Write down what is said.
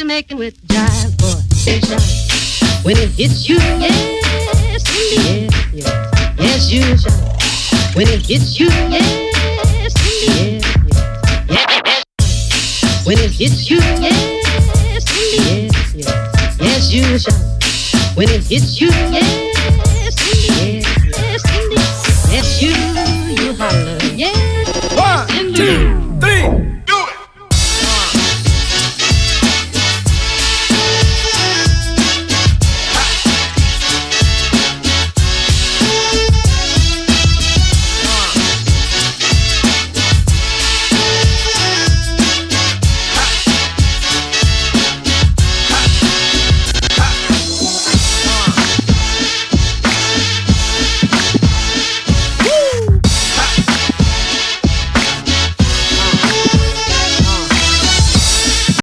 Jamaican with jive, boy, and shine. When it hits you, yes, indeed, yes, yes, you shine. When it hits you, yes, indeed, yes, yes. When it hits you, yes, indeed, yes, yes, you shine. When it hits you, yes, indeed, yes, indeed, yes, you holler, yes, 1, 2.